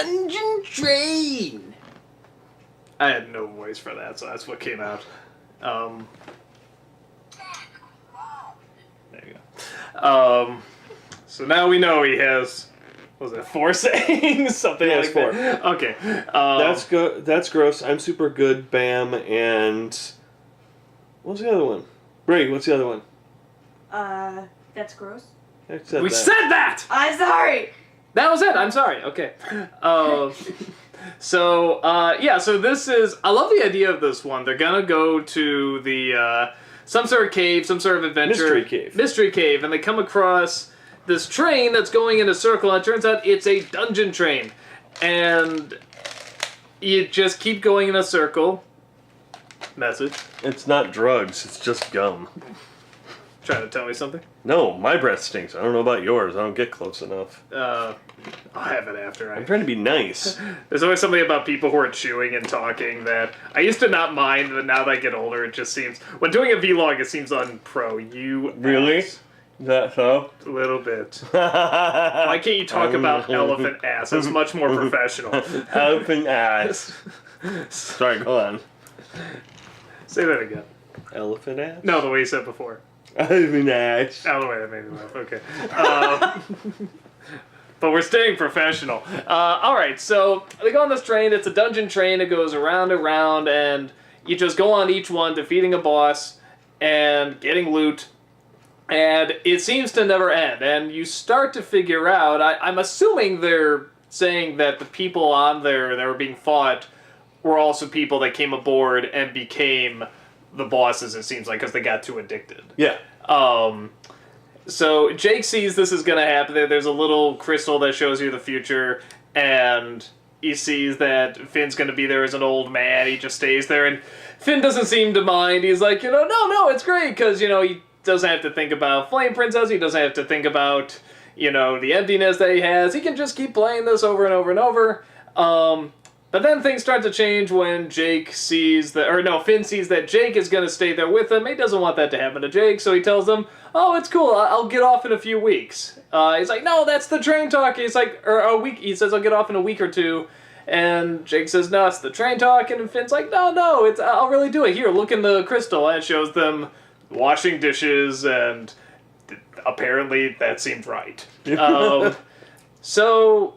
dungeon train. I had no voice for that, so that's what came out. There you go. So now we know he has, what was it, 4 sayings? Something like 4. that. Okay. That's gross. I'm super good. Bam. And what's the other one? Bray, what's the other one? That's gross. I said We that. said that! I'm sorry! That was it. I'm sorry. Okay. So this is... I love the idea of this one. They're going to go to the... some sort of cave, some sort of adventure. Mystery cave. And they come across this train that's going in a circle. And it turns out it's a dungeon train. And you just keep going in a circle. Message. It's not drugs. It's just gum. Trying to tell me something? No, my breath stinks. I don't know about yours. I don't get close enough. I'll have it after. I'm trying to be nice. There's always something about people who are chewing and talking that I used to not mind, but now that I get older, it just seems... When doing a vlog, it seems unpro. You Really? ass. Is that so? A little bit. Why can't you talk about elephant ass? It's much more professional. Elephant ass. Sorry, go on. Say that again. Elephant ass? No, the way you said before. Elephant ass. Oh, the way that made me laugh. Okay. But we're staying professional. Alright, so they go on this train. It's a dungeon train. It goes around and around, and you just go on each one, defeating a boss and getting loot. And it seems to never end. And you start to figure out... I'm assuming they're saying that the people on there that were being fought were also people that came aboard and became the bosses, it seems like, because they got too addicted. Yeah. So Jake sees this is going to happen. There's a little crystal that shows you the future, and he sees that Finn's going to be there as an old man. He just stays there, and Finn doesn't seem to mind. He's like, no, it's great, because, he doesn't have to think about Flame Princess. He doesn't have to think about, the emptiness that he has. He can just keep playing this over and over and over. But then things start to change when Finn sees that Jake is going to stay there with him. He doesn't want that to happen to Jake, so he tells them, oh, it's cool, I'll get off in a few weeks. He's like, no, that's the train talk. He's like, or a week. He says, I'll get off in a week or two. And Jake says, no, it's the train talk. And Finn's like, no, I'll really do it. Here, look in the crystal. And it shows them washing dishes, and apparently that seemed right. So,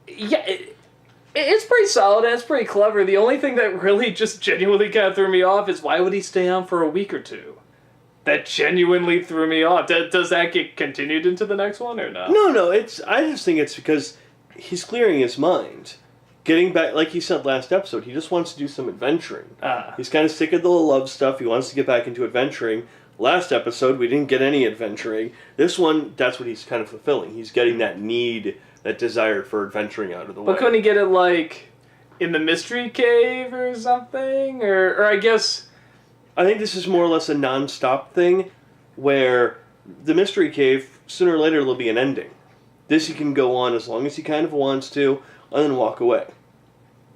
yeah, it's pretty solid and it's pretty clever. The only thing that really just genuinely kind of threw me off is why would he stay on for a week or two? That genuinely threw me off. Does that get continued into the next one or no? No, I just think it's because he's clearing his mind. Getting back, like he said last episode, he just wants to do some adventuring. He's kind of sick of the love stuff. He wants to get back into adventuring. Last episode, we didn't get any adventuring. This one, that's what he's kind of fulfilling. He's getting that need, that desire for adventuring out of the way. But couldn't he get it, like, in the mystery cave or something? Or I guess... I think this is more or less a non-stop thing, where the mystery cave, sooner or later, there'll be an ending. This he can go on as long as he kind of wants to, and then walk away.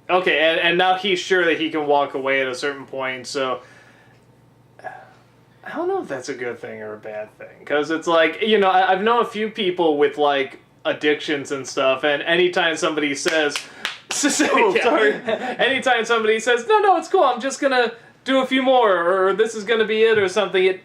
Okay, and now he's sure that he can walk away at a certain point, so... I don't know if that's a good thing or a bad thing, because it's like, I've known a few people with, like, addictions and stuff, and anytime somebody says... sorry. Anytime somebody says, no, it's cool, I'm just gonna do a few more, or this is gonna be it, or something,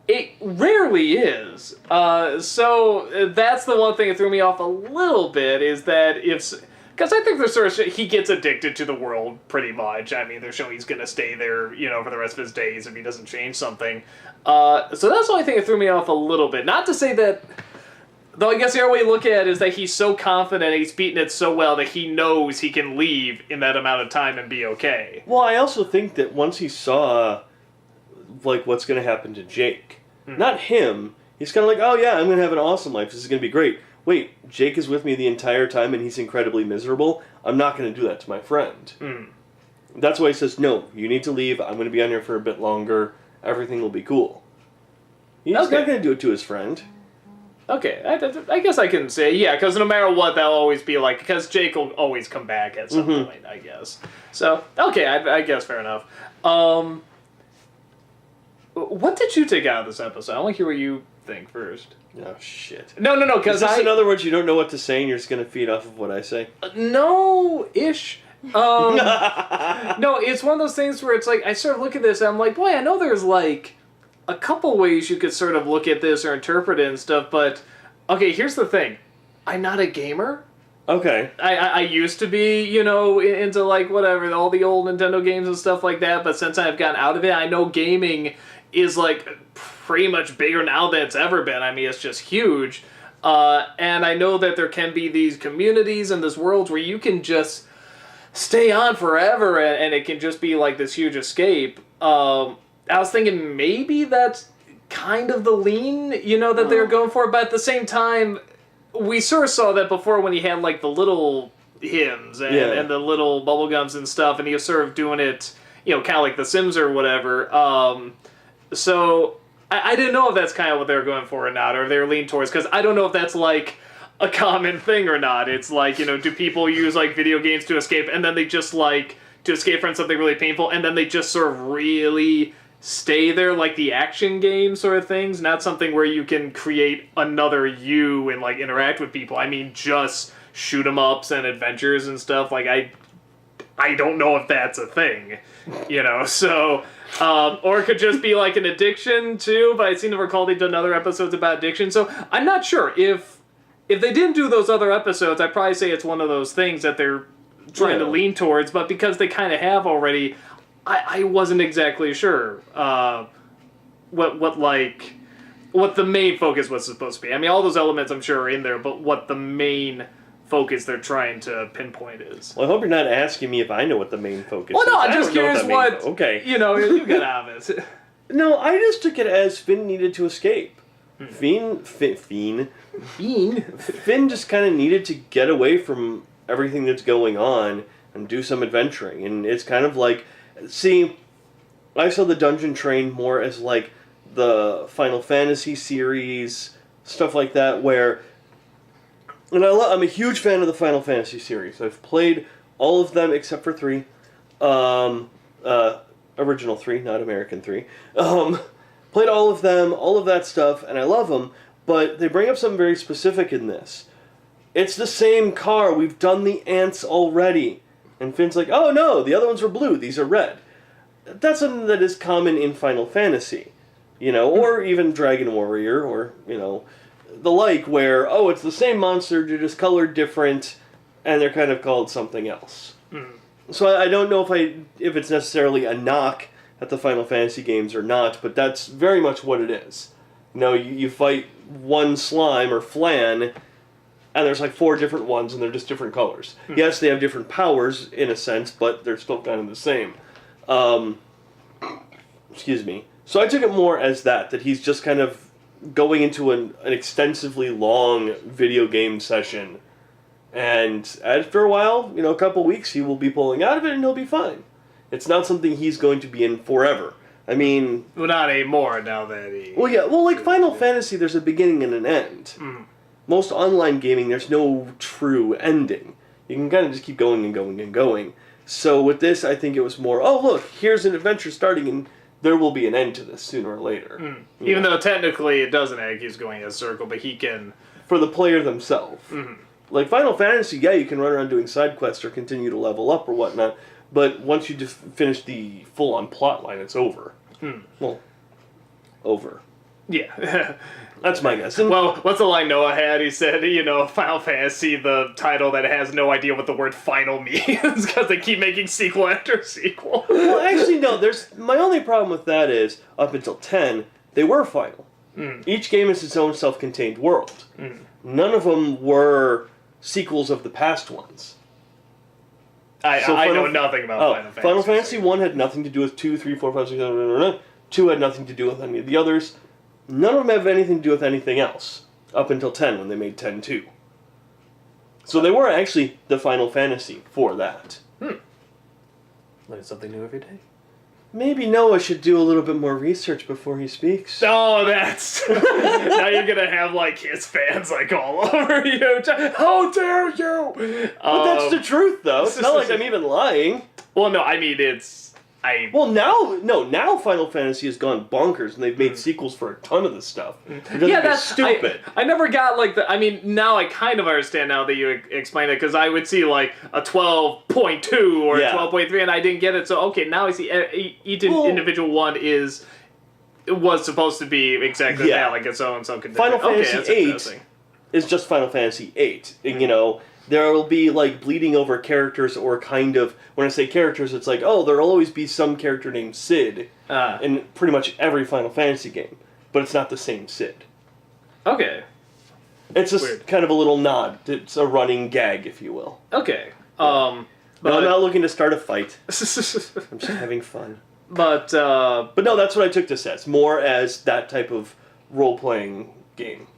it rarely is. So that's the one thing that threw me off a little bit, is that because I think he gets addicted to the world pretty much. I mean, they're showing he's going to stay there, for the rest of his days if he doesn't change something. So that's the only thing that threw me off a little bit. Not to say that, though I guess the other way to look at it is that he's so confident, he's beaten it so well that he knows he can leave in that amount of time and be okay. Well, I also think that once he saw, like, what's going to happen to Jake, not him, he's kind of like, oh yeah, I'm going to have an awesome life, this is going to be great. Wait, Jake is with me the entire time and he's incredibly miserable? I'm not going to do that to my friend. That's why he says, no, you need to leave, I'm going to be on here for a bit longer, everything will be cool. He's not going to do it to his friend. Okay, I guess I can say, yeah, because no matter what, that'll always be like, because Jake will always come back at some point, I guess. So, okay, I guess fair enough. What did you take out of this episode? I want to hear what you think first. Oh, shit. No, Is because this, in other words, you don't know what to say and you're just going to feed off of what I say? No-ish. No, it's one of those things where it's like, I sort of look at this and I'm like, boy, I know there's like a couple ways you could sort of look at this or interpret it and stuff, but, okay, here's the thing. I'm not a gamer. Okay. I used to be, you know, into like whatever, all the old Nintendo games and stuff like that, but since I've gotten out of it, I know gaming is like pretty much bigger now than it's ever been. I mean, it's just huge. And I know that there can be these communities and this world where you can just stay on forever and it can just be like this huge escape. I was thinking maybe that's kind of the lean, you know, that they were going for, but at the same time, we sort of saw that before when he had like the little hymns and the little bubblegums and stuff, and he was sort of doing it, you know, kind of like The Sims or whatever. So I didn't know if that's kind of what they were going for or not, or if they were leaning towards, because I don't know if that's like a common thing or not. It's like, you know, do people use like video games to escape, and then they just like to escape from something really painful, and then they just sort of really stay there, like the action game sort of things, not something where you can create another you and like interact with people. I mean, just shoot 'em ups and adventures and stuff. Like I don't know if that's a thing, you know. So, or it could just be like an addiction too. But I seem to recall they've done other episodes about addiction. So I'm not sure if they didn't do those other episodes. I'd probably say it's one of those things that they're trying to lean towards. But because they kind of have already. I wasn't exactly sure what the main focus was supposed to be. I mean, all those elements I'm sure are in there, but what the main focus they're trying to pinpoint is. Well, I hope you're not asking me if I know what the main focus is. Well, no, I'm just curious what, okay. You know, you get out of it. No, I just took it as Finn needed to escape. Finn just kind of needed to get away from everything that's going on and do some adventuring. And it's kind of like, see, I saw the Dungeon Train more as like the Final Fantasy series, stuff like that, where, and I'm a huge fan of the Final Fantasy series. I've played all of them except for 3, original 3, not American 3. Played all of them, all of that stuff, and I love them. But they bring up something very specific in this. It's the same car. We've done the ants already. And Finn's like, oh no, the other ones were blue, these are red. That's something that is common in Final Fantasy, you know, or even Dragon Warrior, or, you know, the like, where, oh, it's the same monster, they're just colored different, and they're kind of called something else. So I don't know if it's necessarily a knock at the Final Fantasy games or not, but that's very much what it is. You know, you fight one slime, or Flan, and there's like 4 different ones, and they're just different colors. Yes, they have different powers, in a sense, but they're still kind of the same. Excuse me. So I took it more as that he's just kind of going into an extensively long video game session. And after a while, you know, a couple weeks, he will be pulling out of it, and he'll be fine. It's not something he's going to be in forever. I mean... Well, not anymore, now that he... Well, yeah, well, like Final Fantasy, there's a beginning and an end. Most online gaming, there's no true ending. You can kind of just keep going and going and going. So with this, I think it was more, oh look, here's an adventure starting, and there will be an end to this sooner or later. Even though technically it doesn't end, he's going in a circle, but he can... For the player themselves. Like Final Fantasy, yeah, you can run around doing side quests or continue to level up or whatnot, but once you just finish the full-on plot line, it's over. Well, over. Yeah. That's my guess. And well, what's the line Noah had? He said, you know, Final Fantasy, the title that has no idea what the word final means because they keep making sequel after sequel. Well, actually, no. My only problem with that is, up until 10, they were final. Each game is its own self-contained world. None of them were sequels of the past ones. I know nothing about Final Fantasy. Final Fantasy 1 had nothing to do with 2, 3, 4, 5, 6, 7, 2 had nothing to do with any of the others. None of them have anything to do with anything else, up until 10, when they made 10-2. So they were actually the Final Fantasy for that. Learn something new every day. Maybe Noah should do a little bit more research before he speaks. Oh, that's... now you're gonna have, like, his fans, like, all over you. How dare you! But that's the truth, though. It's not like I'm even lying. Well, no, I mean, it's... Well, now Final Fantasy has gone bonkers, and they've made sequels for a ton of this stuff. That's stupid. I never got like the. I mean, now I kind of understand now that you explain it because I would see like a 12.2 or a 12.3, and I didn't get it. So okay, now I see each individual one was supposed to be exactly that, like its own condition. Final Fantasy VIII is just Final Fantasy VIII. And, there will be, like, bleeding over characters or kind of... When I say characters, it's like, oh, there'll always be some character named Sid in pretty much every Final Fantasy game. But it's not the same Sid. Okay. It's just kind of a little nod. It's a running gag, if you will. Okay. But I'm not looking to start a fight. I'm just having fun. But no, that's what I took this as. More as that type of role-playing game.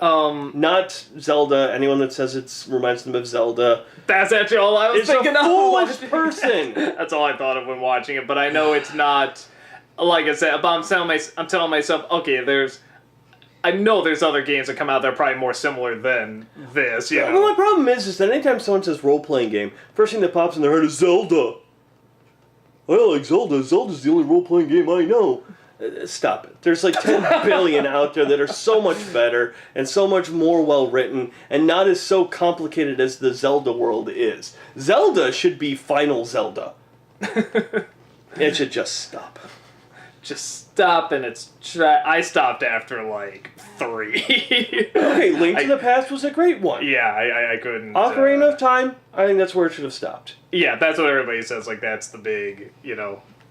Not Zelda. Anyone that says it reminds them of Zelda. That's actually all I was thinking of. It's a foolish person. That's all I thought of when watching it. But I know it's not. Like I said, I'm telling myself, okay, I know there's other games that come out that are probably more similar than this. You know? Well, my problem is that anytime someone says role-playing game, first thing that pops in their head is Zelda. I like Zelda. Zelda's the only role-playing game I know. Stop it. There's like 10 billion out there that are so much better and so much more well-written and not as so complicated as the Zelda world is. Zelda should be Final Zelda. It should just stop. Just stop, and I stopped after like 3. Okay, Link to the Past was a great one. Yeah, I couldn't. Ocarina of Time, I think that's where it should have stopped. Yeah, that's what everybody says. Like, that's the big,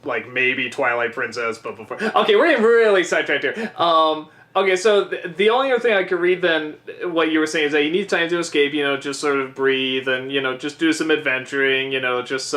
like maybe Twilight Princess, but before. Okay, we're getting really sidetracked here. Okay, so the only other thing I could read then, what you were saying is that you need time to escape, just sort of breathe and, just do some adventuring, just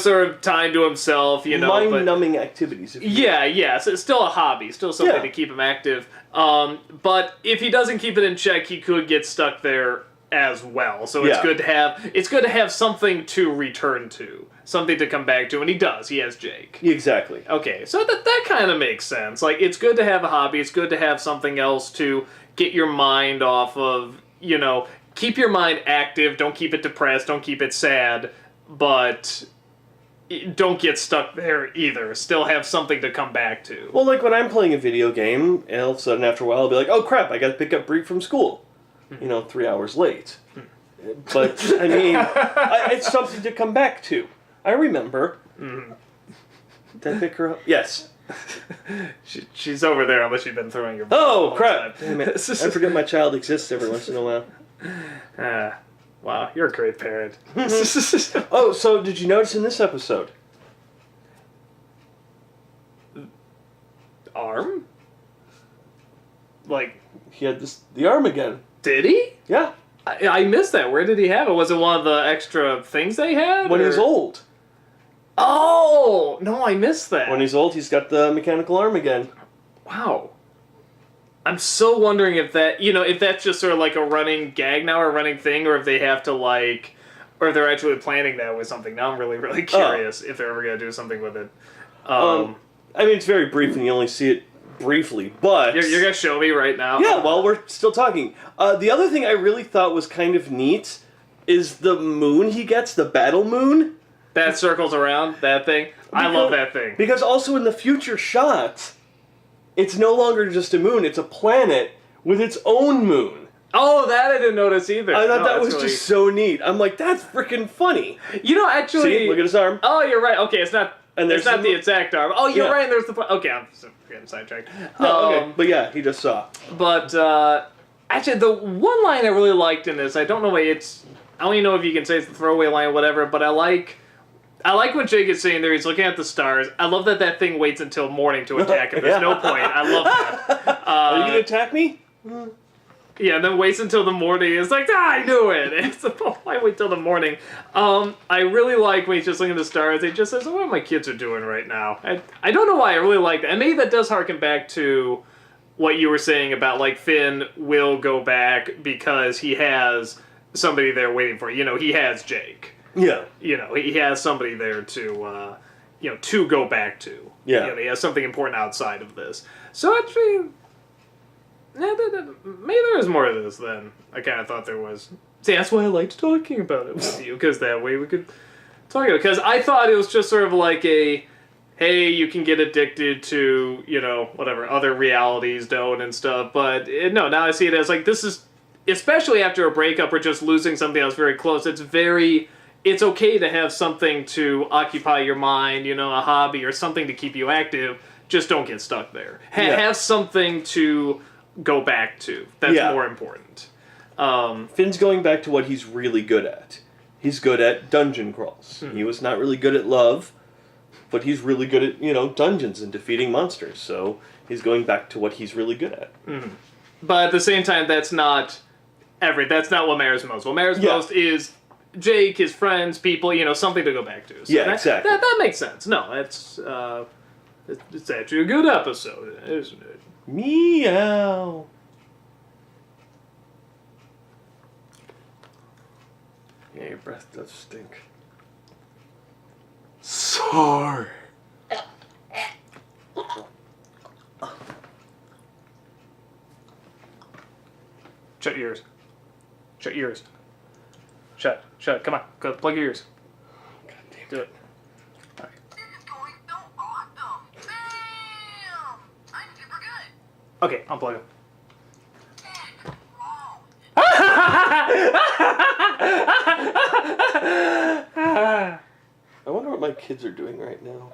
sort of time to himself, Mind-numbing activities. If you yeah, so it's still a hobby, still something to keep him active. But if he doesn't keep it in check, he could get stuck there as well. So it's good to have something to return to, something to come back to, and he does. He has Jake. Exactly. Okay, so that kind of makes sense. Like, it's good to have a hobby. It's good to have something else to get your mind off of. Keep your mind active. Don't keep it depressed. Don't keep it sad. But don't get stuck there either. Still have something to come back to. Well, like when I'm playing a video game, and all of a sudden after a while I'll be like, oh crap, I gotta pick up Bree from school. 3 hours late. But, I mean, it's something to come back to. I remember. Did I pick her up? Yes. She's over there unless you've been throwing your... Oh, crap. Damn it. I forget my child exists every once in a while. Wow, you're a great parent. Oh, so did you notice in this episode? Arm? Like... He had the arm again. Did he? Yeah. I missed that. Where did he have it? Was it one of the extra things they had? When he's old. Oh! No, I missed that. When he's old, he's got the mechanical arm again. Wow. I'm so wondering if that, if that's just sort of like a running gag now or a running thing, or if they have to or if they're actually planning that with something. Now I'm really, really curious if they're ever going to do something with it. I mean, it's very brief and you only see it briefly, but... You're going to show me right now? Yeah, while we're still talking. The other thing I really thought was kind of neat is the moon he gets, the battle moon. That circles around, that thing? I love that thing. Because also in the future shots, it's no longer just a moon, it's a planet with its own moon. Oh, that I didn't notice either. I thought that was really... just so neat. I'm like, that's freaking funny. Actually... See, look at his arm. Oh, you're right. Okay, it's not... And it's not the exact arm. Oh, you're right, and there's the... Okay, I'm getting sidetracked. No, okay. But yeah, he just saw. But, actually, the one line I really liked in this, I don't know why it's... I don't even know if you can say it's the throwaway line or whatever, but I like what Jake is saying there. He's looking at the stars. I love that thing waits until morning to attack him. There's no point. I love that. Are you going to attack me? Yeah, and then waits until the morning. It's like, I knew it. It's why wait till the morning? I really like when he's just looking at the stars. He just says, oh, what my kids are doing right now. I don't know why I really like that. And maybe that does harken back to what you were saying about, like, Finn will go back because he has somebody there waiting for him. He has Jake. Yeah. He has somebody there to, to go back to. Yeah. He has something important outside of this. So actually... Yeah, maybe there is more to this than I kind of thought there was. See, that's why I liked talking about it with you, because that way we could talking about, because I thought it was just sort of like a, hey, you can get addicted to, you know, whatever other realities don't and stuff. But no, now I see it as like, this is, especially after a breakup or just losing something that was very close. It's okay to have something to occupy your mind, you know, a hobby or something to keep you active. Just don't get stuck there. Have something to go back to. That's more important. Finn's going back to what he's really good at. He's good at dungeon crawls. He was not really good at love, but he's really good at, you know, dungeons and defeating monsters. So he's going back to what he's really good at. But at the same time, that's not what matters most. What matters most is Jake, his friends, people, you know, something to go back to. So exactly. That makes sense. No, it's actually a good episode, isn't it? Meow. Yeah, your breath does stink. Sorry. Shut your ears. Shut your ears. Shut. Come on. Go plug your ears. God damn. Do it. This is going so awesome! Bam! I'm super good! Okay, unplug him. I wonder what my kids are doing right now.